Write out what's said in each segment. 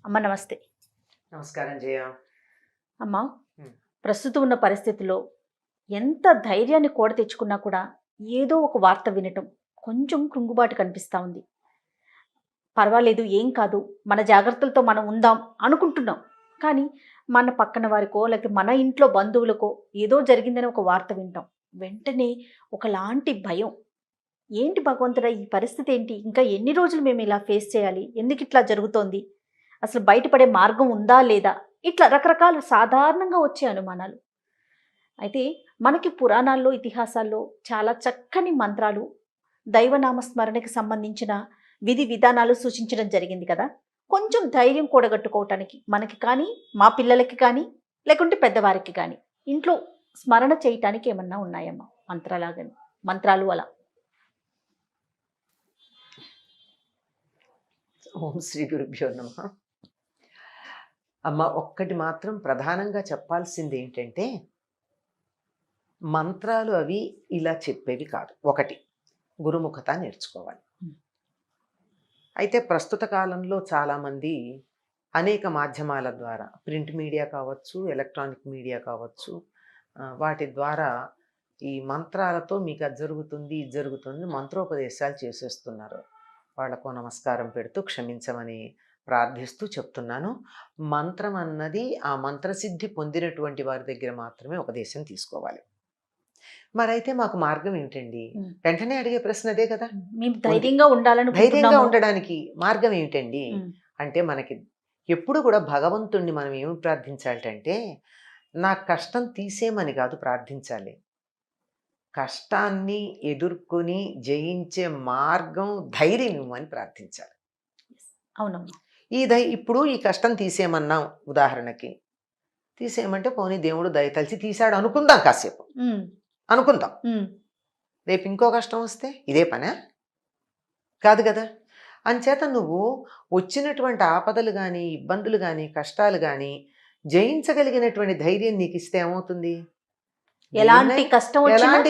అమ్మ నమస్తే. నమస్కారం జయ. అమ్మ, హ్మ్. ప్రస్తుతం ఉన్న పరిస్థితుల్లో ఎంత ధైర్యాన్ని కూడ తెచ్చుకున్నా కూడా ఏదో ఒక వార్త వినటం కొంచెం కృంగుబాటు కనిపిస్తా ఉంది. పర్వాలేదు, ఏం కాదు, మన జాగ్రత్తలతో మనం ఉందాం అనుకుంటున్నాం. కానీ మన పక్కన వారికో లేకపోతే మన ఇంట్లో బంధువులకో ఏదో జరిగిందని ఒక వార్త వింటాం. వెంటనే ఒకలాంటి భయం. ఏంటి భగవంతుడా, ఈ పరిస్థితి ఏంటి? ఇంకా ఎన్ని రోజులు మేము ఇలా ఫేస్ చేయాలి? ఎందుకు ఇట్లా జరుగుతోంది? అసలు బయటపడే మార్గం ఉందా లేదా? ఇట్లా రకరకాల సాధారణంగా వచ్చే అనుమానాలు. అయితే మనకి పురాణాల్లో, ఇతిహాసాల్లో చాలా చక్కని మంత్రాలు, దైవనామ స్మరణకి సంబంధించిన విధి విధానాలు సూచించడం జరిగింది కదా. కొంచెం ధైర్యం కూడగట్టుకోవటానికి మనకి కానీ, మా పిల్లలకి కానీ, లేకుంటే పెద్దవారికి కానీ ఇంట్లో స్మరణ చేయటానికి ఏమన్నా ఉన్నాయమ్మా? మంత్రాలాగని మంత్రాలు అలా. ఓం శ్రీ గురుభ్యో నమః. అమ్మ, ఒక్కటి మాత్రం ప్రధానంగా చెప్పాల్సింది ఏంటంటే, మంత్రాలు అవి ఇలా చెప్పేవి కాదు. ఒకటి, గురుముఖత నేర్చుకోవాలి. అయితే ప్రస్తుత కాలంలో చాలామంది అనేక మాధ్యమాల ద్వారా, ప్రింట్ మీడియా కావచ్చు, ఎలక్ట్రానిక్ మీడియా కావచ్చు, వాటి ద్వారా ఈ మంత్రాలతో మీకు అది జరుగుతుంది, ఇది జరుగుతుంది, మంత్రోపదేశాలు చేసేస్తున్నారు. వాళ్లకు నమస్కారం పెడుతూ క్షమించమని ప్రార్థిస్తూ చెప్తున్నాను. మంత్రం అన్నది ఆ మంత్రసిద్ధి పొందినటువంటి వారి దగ్గర మాత్రమే ఉపదేశం తీసుకోవాలి. మరైతే మాకు మార్గం ఏమిటండి? వెంటనే అడిగే ప్రశ్న అదే కదా. మేము ధైర్యంగా ధైర్యంగా ఉండడానికి మార్గం ఏమిటండి అంటే, మనకి ఎప్పుడు కూడా భగవంతుణ్ణి మనం ఏమి ప్రార్థించాలంటే, నా కష్టం తీసేమని కాదు ప్రార్థించాలి, కష్టాన్ని ఎదుర్కొని జయించే మార్గం ధైర్యం ఇవ్వమని ప్రార్థించాలి. అవునమ్మా. ఇప్పుడు ఈ కష్టం తీసేయమన్నాం, ఉదాహరణకి తీసేయమంటే పోనీ దేవుడు దయతలిచి తీశాడు అనుకుందాం, కాసేపు అనుకుందాం. రేపు ఇంకో కష్టం వస్తే ఇదే పనా? కాదు కదా. అంచేత నువ్వు వచ్చినటువంటి ఆపదలు కానీ, ఇబ్బందులు కానీ, కష్టాలు కానీ జయించగలిగినటువంటి ధైర్యం నీకు ఇస్తే ఏమవుతుంది? ఎలాంటి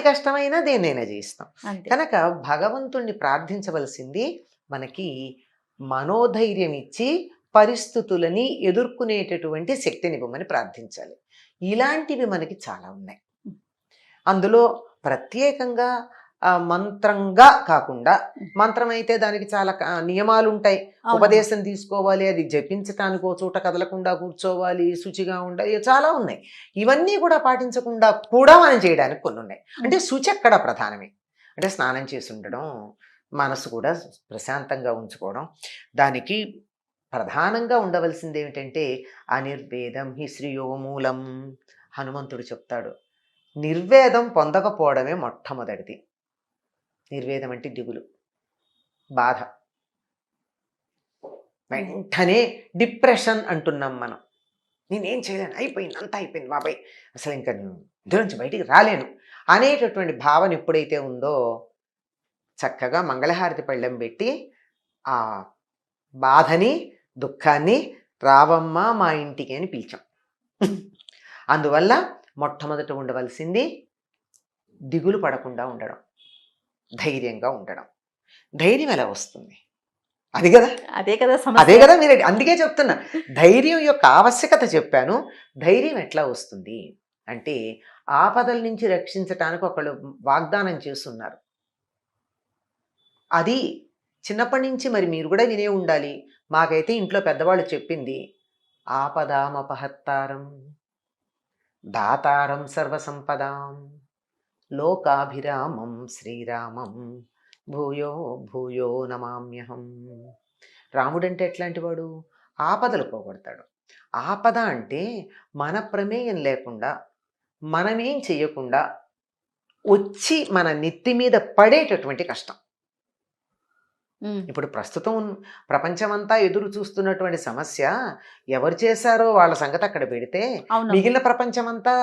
కష్టమైనా దేన్నైనా జయిస్తాం. కనుక భగవంతుణ్ణి ప్రార్థించవలసింది మనకి మనోధైర్యం ఇచ్చి పరిస్థితులని ఎదుర్కొనేటటువంటి శక్తినివ్వమని ప్రార్థించాలి. ఇలాంటివి మనకి చాలా ఉన్నాయి. అందులో ప్రత్యేకంగా మంత్రంగా కాకుండా, మంత్రం అయితే దానికి చాలా నియమాలు ఉంటాయి. ఉపదేశం తీసుకోవాలి, అది జపించటానికి ఓ చోట కదలకుండా కూర్చోవాలి, శుచిగా ఉండాలి, చాలా ఉన్నాయి. ఇవన్నీ కూడా పాటించకుండా కూడా మనం చేయడానికి కొన్ని ఉన్నాయి. అంటే శుచి అక్కడ ప్రధానమే. అంటే స్నానం చేసి ఉండడం, మనసు కూడా ప్రశాంతంగా ఉంచుకోవడం. దానికి ప్రధానంగా ఉండవలసింది ఏమిటంటే, అనిర్వేదం హి శ్రేయోమూలం. హనుమంతుడు చెప్తాడు, నిర్వేదం పొందకపోవడమే మొట్టమొదటిది. నిర్వేదం అంటే దిగులు, బాధ, వెంటనే డిప్రెషన్ అంటున్నాం మనం. నేనేం చేయలేను, అయిపోయింది, అంతా అయిపోయింది బాబాయ్, అసలు ఇంకా ఇందులో నుంచి బయటికి రాలేను అనేటటువంటి భావన ఎప్పుడైతే ఉందో, చక్కగా మంగళహారతి పళ్ళెం పెట్టి ఆ బాధని, దుఃఖాన్ని రావమ్మ మా ఇంటికి అని పిలిచాం. అందువల్ల మొట్టమొదట ఉండవలసింది దిగులు పడకుండా ఉండడం, ధైర్యంగా ఉండడం. ధైర్యం ఎలా వస్తుంది? అదే కదా మీరు, అందుకే చెప్తున్నా, ధైర్యం యొక్క ఆవశ్యకత చెప్పాను. ధైర్యం ఎట్లా వస్తుంది అంటే, ఆపదల నుంచి రక్షించటానికి ఒకళ్ళు వాగ్దానం చేస్తున్నారు. అది చిన్నప్పటి నుంచి మరి మీరు కూడా వినే ఉండాలి. మాకైతే ఇంట్లో పెద్దవాళ్ళు చెప్పింది, ఆపదామపహత్తారం దాతారం సర్వసంపదాం లోకాభిరామం శ్రీరామం భూయో భూయో నమామ్యహం. రాముడంటే ఎట్లాంటి వాడు? ఆపదలు పోగొడతాడు. ఆపద అంటే మన ప్రమేయం లేకుండా, మనమేం చెయ్యకుండా వచ్చి మన నెత్తి మీద పడేటటువంటి కష్టం. ఇప్పుడు ప్రస్తుతం ప్రపంచమంతా ఎదురు చూస్తున్నటువంటి సమస్య ఎవరు చేశారో వాళ్ళ సంగతి అక్కడ పెడితే, మిగిలిన ప్రపంచమంతా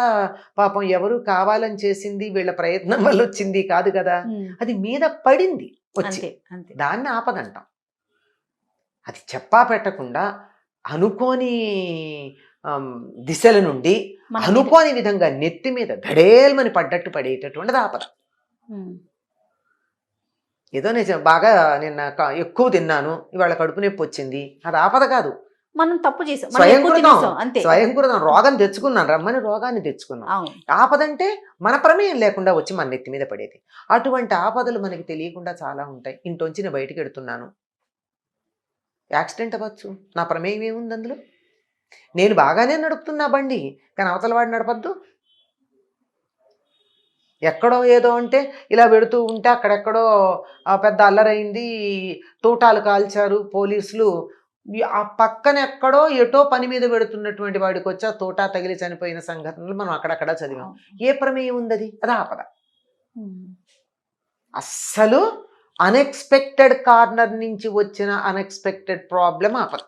పాపం ఎవరు కావాలని చేసింది, వీళ్ళ ప్రయత్నం వల్ల వచ్చింది కాదు కదా. అది మీద పడింది వచ్చి, దాన్ని ఆపదంటాం. అది చెప్పా పెట్టకుండా అనుకోని దిశల నుండి అనుకోని విధంగా నెత్తి మీద ధడేల్మని పడ్డట్టు పడేటటువంటిది ఆపద. ఏదో నేను బాగా నిన్న ఎక్కువ తిన్నాను, ఇవాళ కడుపు నొప్పి వచ్చింది, అది ఆపద కాదు. మనం తప్పు చేసాం, మనం స్వయం ఎక్కువ కృతం తినేసాం అంతే. స్వయం కృతం రోగం తెచ్చుకున్నాను, రమ్మని రోగాన్ని తెచ్చుకున్నాం. అవును. ఆపదంటే మన ప్రమేయం లేకుండా వచ్చి మన నెత్తి మీద పడేది. అటువంటి ఆపదలు మనకి తెలియకుండా చాలా ఉంటాయి. ఇంట్లోంచి నేను బయటికి వెడుతున్నాను, యాక్సిడెంట్ అవ్వచ్చు, నా ప్రమేయం ఏముంది అందులో? నేను బాగానే నడుపుతున్నా బండి, కానీ అవతల వాడు నడపద్దు. ఎక్కడో ఏదో అంటే ఇలా వెడుతూ ఉంటే అక్కడెక్కడో పెద్ద అల్లరైంది, తూటాలు కాల్చారు పోలీసులు. ఆ పక్కన ఎక్కడో ఎటో పని మీద పెడుతున్నటువంటి వాడికి వచ్చి ఆ తోటా తగిలి చనిపోయిన సంఘటనలు మనం అక్కడక్కడ చదివాం. అవును. ఏ ప్రమేయం ఉంది అది? అది ఆపద. ఉమ్. అస్సలు అన్ఎక్స్పెక్టెడ్ కార్నర్ నుంచి వచ్చిన అన్ఎక్స్పెక్టెడ్ ప్రాబ్లం ఆపద.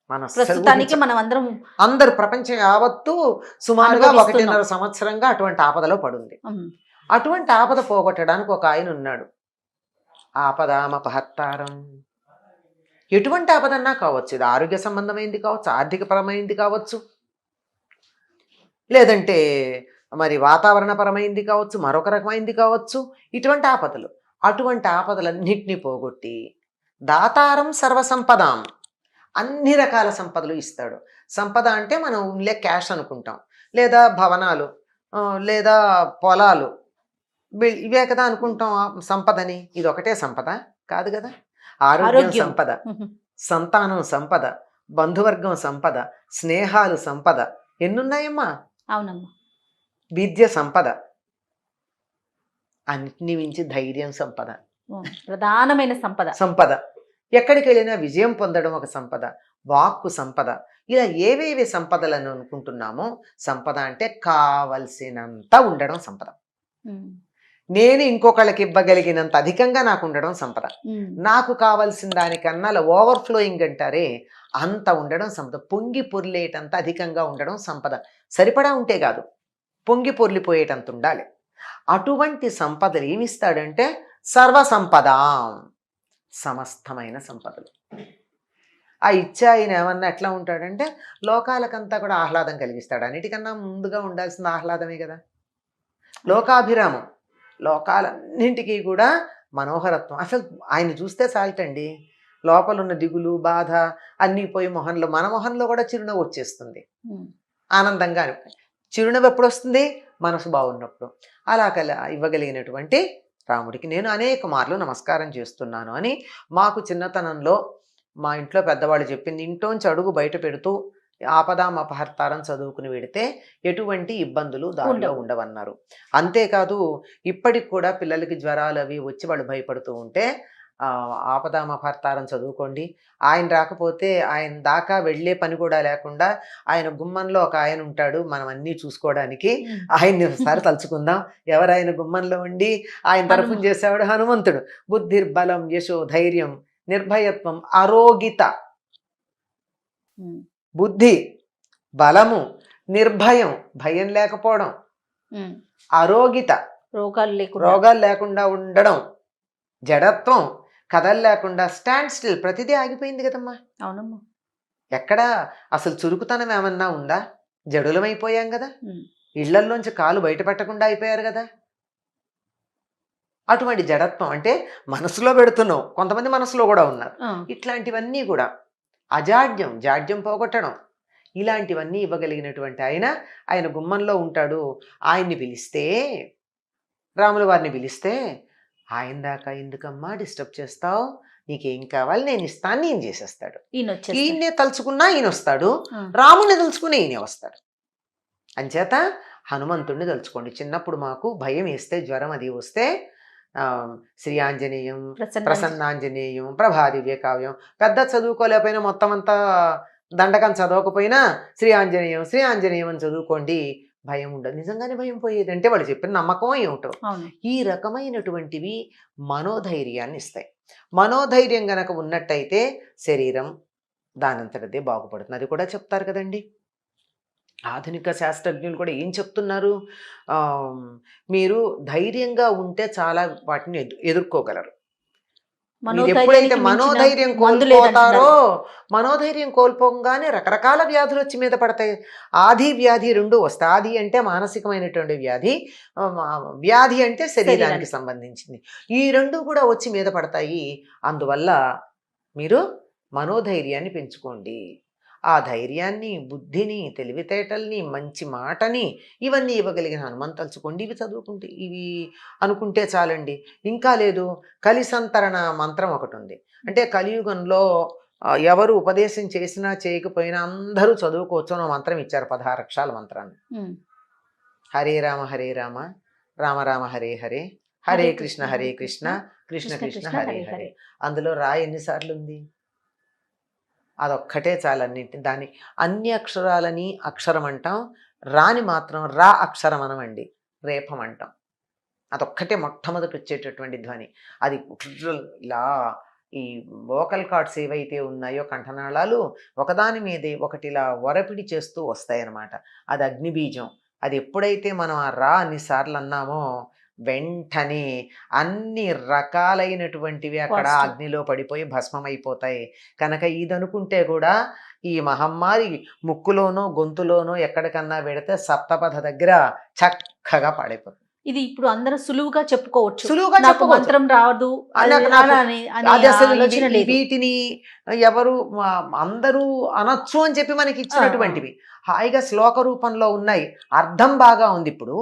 మన ప్రస్తుతానికి మనం అందరం అందరు ప్రపంచం యావత్తు సుమారుగా అనుభవిస్తున్నాం. 1.5 సంవత్సరంగా అటువంటి ఆపదలో పడుంది. ఉమ్. అటువంటి ఆపద పోగొట్టడానికి ఒక ఆయన ఉన్నాడు, ఆపదామపహర్తారం. ఎటువంటి ఆపదన్నా కావచ్చు, ఇది ఆరోగ్య సంబంధమైంది కావచ్చు, ఆర్థికపరమైంది కావచ్చు, లేదంటే మరి వాతావరణపరమైంది కావచ్చు, మరొక రకమైంది కావచ్చు. ఇటువంటి ఆపదలు, అటువంటి ఆపదలన్నింటినీ పోగొట్టి దాతారం సర్వసంపదాం, అన్ని రకాల సంపదలు ఇస్తాడు. సంపద అంటే మనం ఉండే క్యాష్ అనుకుంటాం, లేదా భవనాలు, లేదా పొలాలు, ఇవే కదా అనుకుంటాం సంపదని. ఇది ఒకటే సంపద కాదు కదా. ఆరోగ్యం సంపద, సంతానం సంపద, బంధువర్గం సంపద, స్నేహాలు సంపద, ఎన్నున్నాయమ్మా? అవునమ్మా. విద్య సంపద, అన్నిటిని మించి ధైర్యం సంపద. ప్రధానమైన సంపద. సంపద ఎక్కడికి వెళ్ళినా విజయం పొందడం ఒక సంపద, వాక్కు సంపద. ఇలా ఏవేవి సంపదలను అనుకుంటున్నామో, సంపద అంటే కావలసినంత ఉండడం సంపద. నేను ఇంకొకళ్ళకి ఇవ్వగలిగినంత అధికంగా నాకు ఉండడం సంపద. నాకు కావాల్సిన దానికన్నా ఓవర్ఫ్లోయింగ్ అంటారే, అంత ఉండడం సంపద. పొంగి పొర్లేటంత అధికంగా ఉండడం సంపద. సరిపడా ఉంటే కాదు, పొంగి పొర్లిపోయేటంత ఉండాలి. అటువంటి సంపదలు ఏమిస్తాడంటే సర్వసంపద, సమస్తమైన సంపదలు. ఆ ఇచ్చే ఆయన ఏమన్నా ఎట్లా ఉంటాడంటే లోకాలకంతా కూడా ఆహ్లాదం కలిగిస్తాడు. అన్నిటికన్నా ముందుగా ఉండాల్సిన ఆహ్లాదమే కదా. లోకాభిరామం, లోకాలన్నింటికీ కూడా మనోహరత్వం. అసలు ఆయన చూస్తే చాలటండి, లోపలున్న దిగులు బాధ అన్నీ పోయి మొహంలో, మన మొహంలో కూడా చిరునవ్వు వచ్చేస్తుంది. ఆనందంగా చిరునవ్వు ఎప్పుడు వస్తుంది? మనసు బాగున్నప్పుడు. అలా ఇవ్వగలిగినటువంటి రాముడికి నేను అనేక మార్లు నమస్కారం చేస్తున్నాను అని మాకు చిన్నతనంలో మా ఇంట్లో పెద్దవాళ్ళు చెప్పింది. ఇంట్లోంచి అడుగు బయట పెడుతూ ఆపదామపహర్తారం చదువుకుని వెడితే ఎటువంటి ఇబ్బందులు దారిలో ఉండవన్నారు. అంతేకాదు, ఇప్పటికి కూడా పిల్లలకి జ్వరాలు అవి వచ్చి వాళ్ళు భయపడుతూ ఉంటే ఆపదామపహర్తారం చదువుకోండి. ఆయన రాకపోతే ఆయన దాకా వెళ్ళే పని కూడా లేకుండా ఆయన గుమ్మంలో ఒక ఆయన ఉంటాడు, మనం అన్నీ చూసుకోవడానికి. ఆయన్ని ఒకసారి తలుచుకుందాం. ఎవరాయన గుమ్మంలో ఉండి ఆయన తరఫున చేసేవాడు? హనుమంతుడు. బుద్ధిర్బలం యశో ధైర్యం నిర్భయత్వం అరోగిత. బుద్ధి, బలము, నిర్భయం, భయం లేకపోవడం, అరోగిత రోగాలు లేకుండా ఉండడం, జడత్వం, కథలు లేకుండా స్టాండ్ స్టిల్, ప్రతిదీ ఆగిపోయింది కదమ్మా. అవునమ్మా. ఎక్కడా అసలు చురుకుతనం ఏమన్నా ఉందా? జడులమైపోయాం కదా. ఇళ్లల్లోంచి కాలు బయట పెట్టకుండా అయిపోయారు కదా. అటువంటి జడత్వం అంటే మనసులో పెడుతున్నాం, కొంతమంది మనసులో కూడా ఉన్నారు. ఇట్లాంటివన్నీ కూడా అజాడ్యం, జాడ్యం పోగొట్టడం, ఇలాంటివన్నీ ఇవ్వగలిగినటువంటి ఆయన గుమ్మంలో ఉంటాడు. ఆయన్ని పిలిస్తే, రాముల వారిని పిలిస్తే, ఆయన దాకా ఎందుకమ్మా డిస్టర్బ్ చేస్తావు, నీకేం కావాలి నేను ఇస్తాను, నేను చేసేస్తాడు. ఈయన్నే తలుచుకున్నా ఈయన వస్తాడు, రాముడిని తలుచుకుని ఈయన వస్తాడు. అంచేత హనుమంతుడిని తలుచుకోండి. చిన్నప్పుడు మాకు భయం వేస్తే, జ్వరం అది వస్తే శ్రీ ఆంజనేయం, ప్రసన్నాంజనేయం, ప్రభాదివ్య కావ్యం, పెద్ద చదువుకోలేకపోయినా, మొత్తం అంతా దండకం చదవకపోయినా శ్రీ ఆంజనేయం శ్రీ ఆంజనేయం అని చదువుకోండి, భయం ఉండదు. నిజంగానే భయం పోయేది. అంటే వాళ్ళు చెప్పిన నమ్మకం ఏమిటో. ఈ రకమైనటువంటివి మనోధైర్యాన్ని ఇస్తాయి. మనోధైర్యం గనక ఉన్నట్టయితే శరీరం దానంతటదే బాగుపడుతుంది. అది కూడా చెప్తారు కదండి ఆధునిక శాస్త్రజ్ఞులు కూడా. ఏం చెప్తున్నారు? మీరు ధైర్యంగా ఉంటే చాలా వాటిని ఎదుర్కోగలరు. ఎప్పుడైతే మనోధైర్యం కోల్పోతారో, మనోధైర్యం కోల్పోగానే రకరకాల వ్యాధులు వచ్చి మీద పడతాయి. ఆది వ్యాధి రెండు వస్తాయి. ఆది అంటే మానసికమైనటువంటి వ్యాధి, వ్యాధి అంటే శరీరానికి సంబంధించింది. ఈ రెండు కూడా వచ్చి మీద పడతాయి. అందువల్ల మీరు మనోధైర్యాన్ని పెంచుకోండి. ఆ ధైర్యాన్ని, బుద్ధిని, తెలివితేటల్ని, మంచి మాటని ఇవన్నీ ఇవ్వగలిగిన హనుమాన్ తలుచుకోండి. ఇవి చదువుకుంటే ఇవి అనుకుంటే చాలండి. ఇంకా లేదు, కలిసంతరణ మంత్రం ఒకటుంది. అంటే కలియుగంలో ఎవరు ఉపదేశం చేసినా చేయకపోయినా అందరూ చదువుకోవచ్చు అని మంత్రం ఇచ్చారు, 16 అక్షరాల మంత్రాన్ని. హరే రామ హరే రామ, రామ రామ హరే హరే, హరే కృష్ణ హరే కృష్ణ, కృష్ణ కృష్ణ హరే హరే. అందులో రా ఎన్నిసార్లు ఉంది? అదొక్కటే చాలు అన్నింటి. దాని అన్ని అక్షరాలని అక్షరం అంటాం, రాని మాత్రం రా అక్షరం అనమండి, రేపం అంటాం. అదొక్కటే మొట్టమొదటి వచ్చేటటువంటి ధ్వని. అది ఇలా ఈ వోకల్ కార్డ్స్ ఏవైతే ఉన్నాయో కంఠనాళాలు ఒకదాని మీదే ఒకటి ఇలా వరపిడి చేస్తూ వస్తాయన్నమాట. అది అగ్నిబీజం. అది ఎప్పుడైతే మనం ఆ రా అన్నిసార్లు అన్నామో వెంటనే అన్ని రకాలైనటువంటివి అక్కడ అగ్నిలో పడిపోయి భస్మమైపోతాయి. కనుక ఇదనుకుంటే కూడా ఈ మహమ్మారి ముక్కులోనో గొంతులోనో ఎక్కడికన్నా పెడితే సప్తపథ దగ్గర చక్కగా పాడైపోతుంది. ఇది ఇప్పుడు అందరూ సులువుగా చెప్పుకోవచ్చు. సులువుగా నాకు మంత్రం రాదు, వీటిని ఎవరు అందరూ అనొచ్చు అని చెప్పి మనకి ఇచ్చినటువంటివి హాయిగా శ్లోక రూపంలో ఉన్నాయి. అర్థం బాగా ఉంది. ఇప్పుడు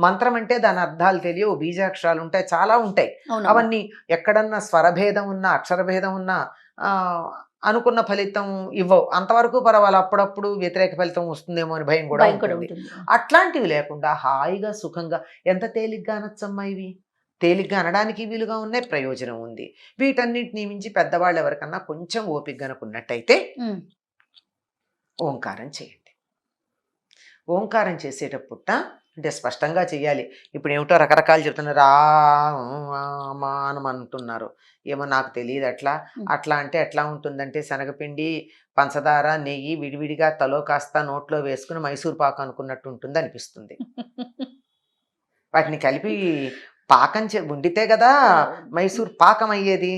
మంత్రం అంటే దాని అర్థాలు తెలియవు, బీజాక్షరాలు ఉంటాయి, చాలా ఉంటాయి. అవన్నీ ఎక్కడన్నా స్వరభేదం ఉన్నా అక్షరభేదం ఉన్నా అనుకున్న ఫలితం ఇవ్వవు. అంతవరకు పర్వాలేదు, అప్పుడప్పుడు వ్యతిరేక ఫలితం వస్తుందేమో అని భయం కూడా ఉంటుంది. అట్లాంటివి లేకుండా హాయిగా సుఖంగా ఎంత తేలిగ్గా అనొచ్చమ్మా. ఇవి తేలిగ్గా అనడానికి వీలుగా ఉన్నాయి, ప్రయోజనం ఉంది. వీటన్నిటిని మించి పెద్దవాళ్ళు ఎవరికన్నా కొంచెం ఓపిక అనుకున్నట్టయితే ఓంకారం చేయండి. ఓంకారం చేసేటప్పుట అంటే స్పష్టంగా చెయ్యాలి. ఇప్పుడు ఏమిటో రకరకాలు చెప్తున్నారు, రామంటున్నారు. ఏమో నాకు తెలియదు. అట్లా అంటే ఎట్లా ఉంటుందంటే శనగపిండి, పంచదార, నెయ్యి విడివిడిగా తలో కాస్త నోట్లో వేసుకుని మైసూర్ పాకు అనుకున్నట్టు ఉంటుంది అనిపిస్తుంది. వాటిని కలిపి పాకం వండితే కదా మైసూర్ పాకం అయ్యేది.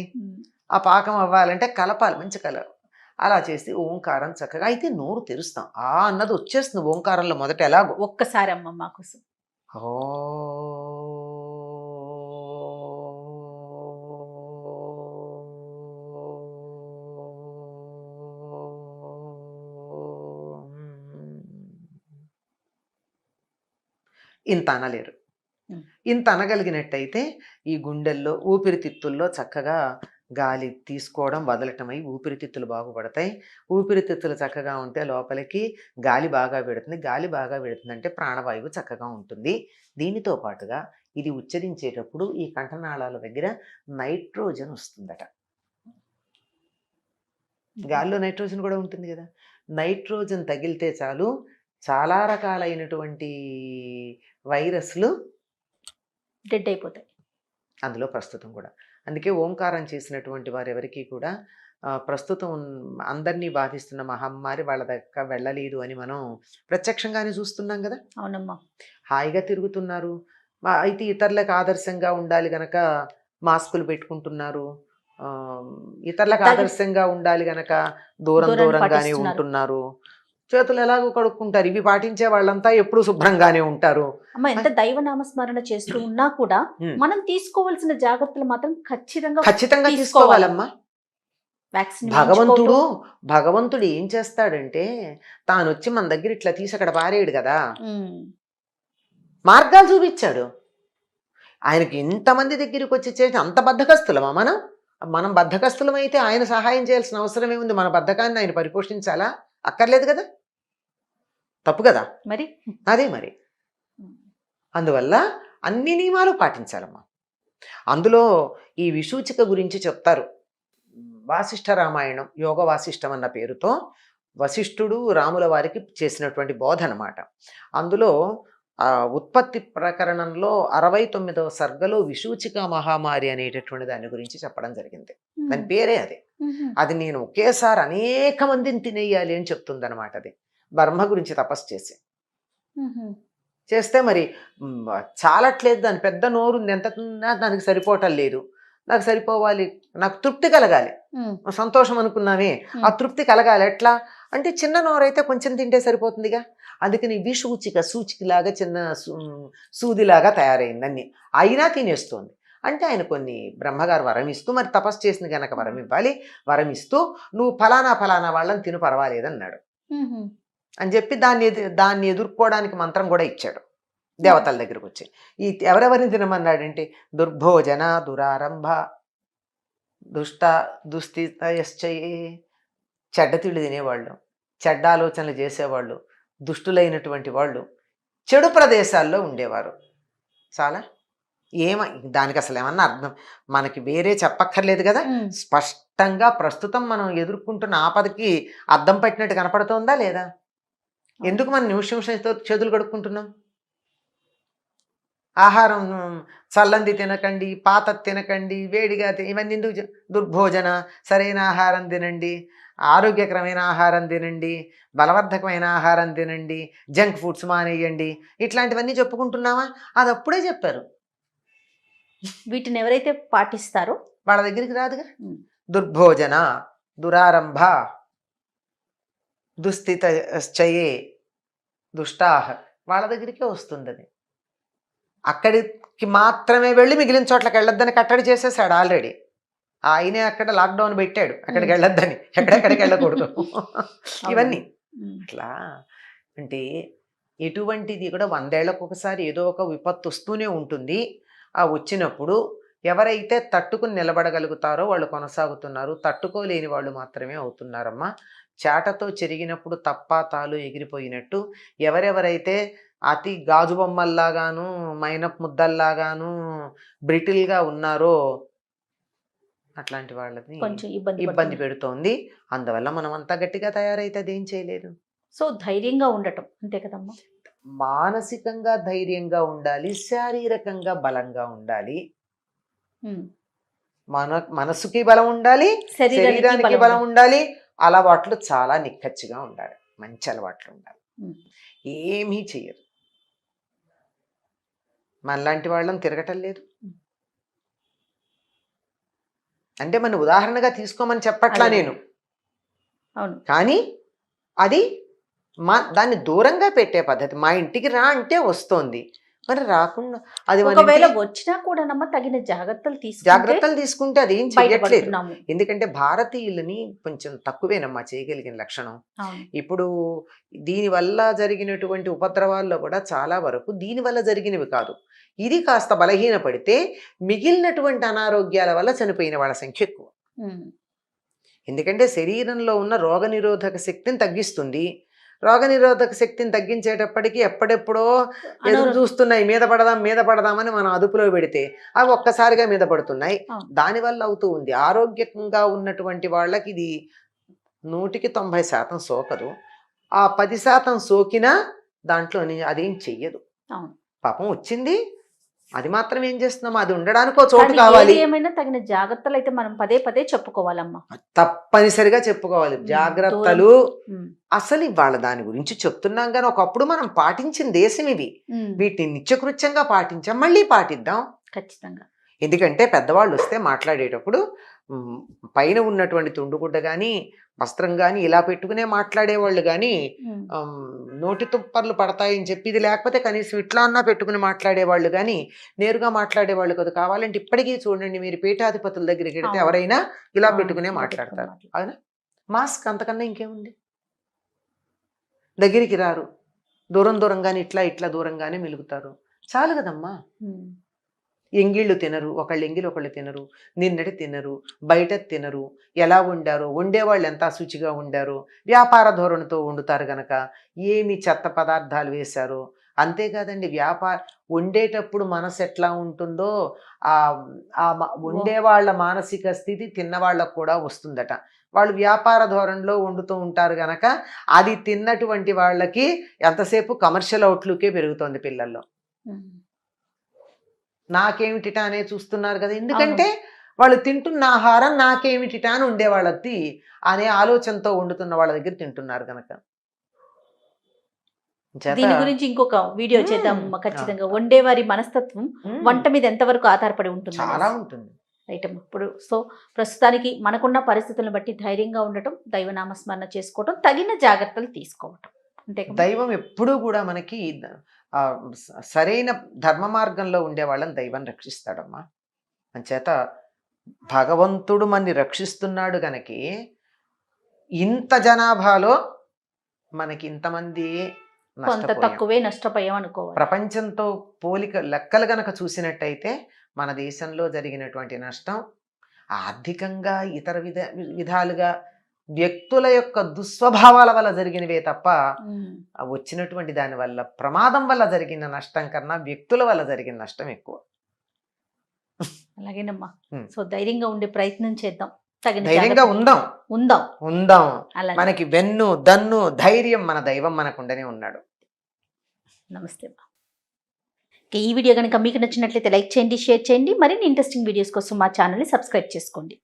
ఆ పాకం అవ్వాలంటే కలపాలి, మంచి కలర్. అలా చేసి ఓంకారం చక్కగా అయితే నోరు తెరుస్తాం. అన్నది వచ్చేస్తుంది ఓంకారంలో మొదట. ఎలాగో ఒక్కసారి అమ్మ మా కోసం. ఇంత అనలేరు. ఇంత అనగలిగినట్టయితే ఈ గుండెల్లో ఊపిరితిత్తుల్లో చక్కగా గాలి తీసుకోవడం వదలటమై ఊపిరితిత్తులు బాగుపడతాయి. ఊపిరితిత్తులు చక్కగా ఉంటే లోపలికి గాలి బాగా పెడుతుంది. గాలి బాగా పెడుతుందంటే ప్రాణవాయువు చక్కగా ఉంటుంది. దీనితో పాటుగా ఇది ఉచ్చరించేటప్పుడు ఈ కంఠనాళాల దగ్గర నైట్రోజన్ వస్తుందట. గాలిలో నైట్రోజన్ కూడా ఉంటుంది కదా. నైట్రోజన్ తగిలితే చాలు చాలా రకాలైనటువంటి వైరస్లు డెడ్ అయిపోతాయి అందులో ప్రస్తుతం కూడా. అందుకే ఓంకారం చేసినటువంటి వారు ఎవరికి కూడా ప్రస్తుతం అందరినీ బాధిస్తున్న మహమ్మారి వాళ్ళ దగ్గర వెళ్ళలేదు అని మనం ప్రత్యక్షంగానే చూస్తున్నాం కదా. అవునమ్మా. హాయిగా తిరుగుతున్నారు. అయితే ఇతరులకు ఆదర్శంగా ఉండాలి గనక మాస్కులు పెట్టుకుంటున్నారు. ఇతరులకు ఆదర్శంగా ఉండాలి గనక దూరంగానే ఉంటున్నారు. చేతులు ఎలాగో కడుక్కుంటారు. ఇవి పాటించే వాళ్ళంతా ఎప్పుడు శుభ్రంగానే ఉంటారు. అమ్మ, ఎంత దైవ నామస్మరణ చేస్తూ ఉన్నా కూడా మనం తీసుకోవాల్సిన జాగ్రత్తలు మాత్రం ఖచ్చితంగా తీసుకోవాలమ్మా. భగవంతుడు ఏం చేస్తాడంటే తాను వచ్చి మన దగ్గర ఇట్లా తీసి అక్కడ పారేయడు కదా, మార్గాలు చూపించాడు. ఆయనకి ఇంతమంది దగ్గరికి వచ్చి చేసి అంత బద్ధకస్తులమా మనం బద్ధకస్తులం అయితే ఆయన సహాయం చేయాల్సిన అవసరం ఏముంది? మన బద్ధకాన్ని ఆయన పరిపోషించాలా? అక్కర్లేదు కదా, తప్పు కదా మరి. అదే మరి. అందువల్ల అన్ని నియమాలు పాటించాలమ్మా. అందులో ఈ విసూచిక గురించి చెప్తారు. వాసిష్ఠ రామాయణం, యోగ వాసిష్టం అన్న పేరుతో వశిష్ఠుడు రాముల వారికి చేసినటువంటి బోధ అన్నమాట. అందులో ఉత్పత్తి ప్రకరణంలో 69వ సర్గలో విసూచిక మహామారి అనేటటువంటి దాని గురించి చెప్పడం జరిగింది. దాని పేరే అదే. అది నేను ఒకేసారి అనేక మందిని తినేయాలి అని చెప్తుంది అనమాట. అది బ్రహ్మ గురించి తపస్సు చేస్తే మరి చాలట్లేదు, దాని పెద్ద నోరు ఉంది, ఎంత దానికి సరిపోవటం లేదు. నాకు సరిపోవాలి, నాకు తృప్తి కలగాలి, సంతోషం అనుకున్నామే, ఆ తృప్తి కలగాలి. ఎట్లా అంటే చిన్న నోరైతే కొంచెం తింటే సరిపోతుందిగా. అందుకని విసూచికలాగా చిన్న సూదిలాగా తయారైంది అన్ని, అయినా తినేస్తోంది. అంటే ఆయన కొన్ని బ్రహ్మగారు వరం ఇస్తూ, మరి తపస్సు చేసిన గనక వరం ఇవ్వాలి, వరం ఇస్తూ నువ్వు ఫలానా ఫలానా వాళ్ళని తిను పర్వాలేదన్నాడు అని చెప్పి దాన్ని ఎదుర్కోవడానికి మంత్రం కూడా ఇచ్చాడు దేవతల దగ్గరకు వచ్చి. ఎవరెవరిని తినమన్నాడంటే దుర్భోజన దురారంభ దుస్థితయశ్చయే, చెడ్డ తిళ్ళు తినేవాళ్ళు, చెడ్డ ఆలోచనలు చేసేవాళ్ళు, దుష్టులైనటువంటి వాళ్ళు, చెడు ప్రదేశాల్లో ఉండేవారు. చాలా దానికి అసలు ఏమన్నా అర్థం మనకి వేరే చెప్పక్కర్లేదు కదా, స్పష్టంగా ప్రస్తుతం మనం ఎదుర్కొంటున్న ఆపదకి అద్దం పట్టినట్టు కనపడుతోందా లేదా? ఎందుకు మనం నిమిషం చేతులు కడుక్కుంటున్నాం? ఆహారం చల్లంది తినకండి, పాత తినకండి, వేడిగా ఇవన్నీ ఎందుకు? దుర్భోజన, సరైన ఆహారం తినండి, ఆరోగ్యకరమైన ఆహారం తినండి, బలవర్ధకమైన ఆహారం తినండి, జంక్ ఫుడ్స్ మానేయండి, ఇట్లాంటివన్నీ చెప్పుకుంటున్నావా? అది అప్పుడే చెప్పారు. వీటిని ఎవరైతే పాటిస్తారో వాళ్ళ దగ్గరికి రాదుగా. దుర్భోజన దురారంభ దుస్థితశ్చయే దుష్టాహ, వాళ్ళ దగ్గరికే వస్తుంది అది. అక్కడికి మాత్రమే వెళ్ళి మిగిలిన చోట్లకి వెళ్ళొద్దని కట్టడి చేసేసాడు ఆల్రెడీ. ఆయనే అక్కడ లాక్డౌన్ పెట్టాడు, అక్కడికి వెళ్ళొద్దని, ఎక్కడెక్కడికి వెళ్ళకూడదు ఇవన్నీ. అట్లా అంటే ఎటువంటిది కూడా 100 ఏళ్లకు ఒకసారి ఏదో ఒక విపత్తు వస్తూనే ఉంటుంది. ఆ వచ్చినప్పుడు ఎవరైతే తట్టుకుని నిలబడగలుగుతారో వాళ్ళు కొనసాగుతున్నారు, తట్టుకోలేని వాళ్ళు మాత్రమే అవుతున్నారమ్మా. చాటతో చెరిగినప్పుడు తప్పా తాలు ఎగిరిపోయినట్టు ఎవరెవరైతే అతి గాజు బొమ్మల్లాగాను మైనపు ముద్దల్లాగాను బ్రిటిల్గా ఉన్నారో అట్లాంటి వాళ్ళని కొంచెం ఇబ్బంది పెడుతోంది. అందువల్ల మనం అంతా గట్టిగా తయారైతే అదేం చేయలేదు. సో ధైర్యంగా ఉండటం అంతే కదమ్మా. మానసికంగా ధైర్యంగా ఉండాలి, శారీరకంగా బలంగా ఉండాలి. మనసుకి బలం ఉండాలి, శరీరానికి బలం ఉండాలి, అలవాట్లు చాలా నిక్కచ్చిగా ఉండాలి, మంచి అలవాట్లు ఉండాలి. ఏమీ చెయ్యరు. మనలాంటి వాళ్ళం తిరగటం లేదు అంటే మన ఉదాహరణగా తీసుకోమని చెప్పట్లా నేను, కానీ అది దాన్ని దూరంగా పెట్టే పద్ధతి. మా ఇంటికి రా అంటే వస్తోంది, మరి రాకుండా అది ఒకవేళ వచ్చినా కూడా తగిన జాగ్రత్తలు తీసుకుంటే అది ఏం చెయ్యట్లేదు. ఎందుకంటే భారతీయులని కొంచెం తక్కువేనమ్మా చేయగలిగిన లక్షణం. ఇప్పుడు దీనివల్ల జరిగినటువంటి ఉపద్రవాల్లో కూడా చాలా వరకు దీనివల్ల జరిగినవి కాదు, ఇది కాస్త బలహీనపడితే మిగిలినటువంటి అనారోగ్యాల వల్ల చనిపోయిన వాళ్ళ సంఖ్య ఎక్కువ. ఎందుకంటే శరీరంలో ఉన్న రోగనిరోధక శక్తిని తగ్గిస్తుంది. రోగనిరోధక శక్తిని తగ్గించేటప్పటికి ఎప్పుడెప్పుడో ఎదురు చూస్తున్నాయి, మీద పడదామని మనం అదుపులో పెడితే అవి ఒక్కసారిగా మీద పడుతున్నాయి. దానివల్ల అవుతూ ఉంది. ఆరోగ్యంగా ఉన్నటువంటి వాళ్ళకి ఇది 100% సోకదు. ఆ 10% సోకినా దాంట్లో అదేం చెయ్యదు. పాపం వచ్చింది, అది మాత్రం ఏం చేస్తున్నాం, అది ఉండడానికి ఒక చోటు కావాలి. ఏమైనా తగిన జాగ్రత్తలు అయితే మనం పదే పదే చెప్పుకోవాలమ్మా, తప్పనిసరిగా చెప్పుకోవాలి జాగ్రత్తలు. అసలు ఇవాళ దాని గురించి చెప్తున్నాం కానీ ఒకప్పుడు మనం పాటించిన దేశం ఇవి. వీటిని నిత్యకృత్యంగా పాటించాం, మళ్ళీ పాటిద్దాం ఖచ్చితంగా. ఎందుకంటే పెద్దవాళ్ళు వస్తే మాట్లాడేటప్పుడు పైన ఉన్నటువంటి తుండుగుడ్డ కానీ వస్త్రం కానీ ఇలా పెట్టుకునే మాట్లాడేవాళ్ళు కానీ నోటి తుప్పర్లు పడతాయని చెప్పి ఇది లేకపోతే కనీసం ఇట్లా అన్నా పెట్టుకుని మాట్లాడేవాళ్ళు కానీ నేరుగా మాట్లాడేవాళ్ళు కదా. కావాలంటే ఇప్పటికీ చూడండి, మీరు పీఠాధిపతుల దగ్గరికి వెళితే ఎవరైనా ఇలా పెట్టుకునే మాట్లాడతారు. అవునా? మాస్క్ అంతకన్నా ఇంకేముంది, దగ్గరికి రారు, దూరంగానే ఇట్లా దూరంగానే మెలుగుతారు, చాలు కదమ్మా. ఎంగిళ్ళు తినరు, ఒకళ్ళు ఎంగిలు ఒకళ్ళు తినరు, నిన్నటి తినరు, బయట తినరు, ఎలా వండారో, వండేవాళ్ళు ఎంత అశుచిగా వండారో, వ్యాపార ధోరణితో వండుతారు గనక ఏమి చెత్త పదార్థాలు వేశారో. అంతేకాదండి, వండేటప్పుడు మనసు ఎట్లా ఉంటుందో ఆ వండేవాళ్ళ మానసిక స్థితి తిన్నవాళ్ళకు కూడా వస్తుందట. వాళ్ళు వ్యాపార ధోరణిలో వండుతూ ఉంటారు గనక అది తిన్నటువంటి వాళ్ళకి ఎంతసేపు కమర్షియల్ అవుట్లుకే పెరుగుతోంది పిల్లల్లో. నాకేమిటిటా అనే చూస్తున్నారు కదా, ఎందుకంటే వాళ్ళు తింటున్న ఆహారం నాకేమిటిటా అని ఉండేవాళ్ళది అనే ఆలోచనతో వండుతున్న వాళ్ళ దగ్గర తింటున్నారు కనుక. దీని గురించి ఇంకొక వీడియో చేద్దాం ఖచ్చితంగా. వండేవారి మనస్తత్వం వంట మీద ఎంతవరకు ఆధారపడి ఉంటుంది? చాలా ఉంటుంది. రైట్ అమ్మ. ఇప్పుడు సో ప్రస్తుతానికి మనకున్న పరిస్థితులను బట్టి ధైర్యంగా ఉండటం, దైవనామస్మరణ చేసుకోవటం, తగిన జాగ్రత్తలు తీసుకోవటం అంతే. దైవం ఎప్పుడూ కూడా మనకి సరైన ధర్మ మార్గంలో ఉండే వాళ్ళని దైవం రక్షిస్తాడమ్మా. అంచేత భగవంతుడు మనని రక్షిస్తున్నాడు గనకి ఇంత జనాభాలో మనకి ఇంతమంది కొంత నష్టపోయాం. తక్కువే నష్టపోయాం అనుకోవాలి. ప్రపంచంతో పోలిక లెక్కలు గనక చూసినట్టయితే మన దేశంలో జరిగినటువంటి నష్టం ఆర్థికంగా ఇతర విధాలుగా వ్యక్తుల యొక్క దుస్వభావాల వల్ల జరిగినవే తప్ప ఆ వచ్చినటువంటి దాని వల్ల ప్రమాదం వల్ల జరిగిన నష్టం కన్నా వ్యక్తుల వల్ల జరిగిన నష్టం ఎక్కువ. అలాగేనమ్మా. ఉమ్. సో ధైర్యంగా ఉండే ప్రయత్నం చేద్దాం. తగిన ధైర్యంగా జాగ్రత్త ఉందాం ఉందాం. ఉందాం అలాగే. మనకి వెన్ను దన్ను ధైర్యం మన దైవం మనకుండనే ఉన్నాడు. నమస్తే అమ్మా. ఈ వీడియో కనుక మీకు నచ్చినట్లయితే లైక్ చేయండి, షేర్ చేయండి. మరిన్ని ఇంట్రెస్టింగ్ వీడియోస్ కోసం మా ఛానల్ని సబ్స్క్రైబ్ చేసుకోండి.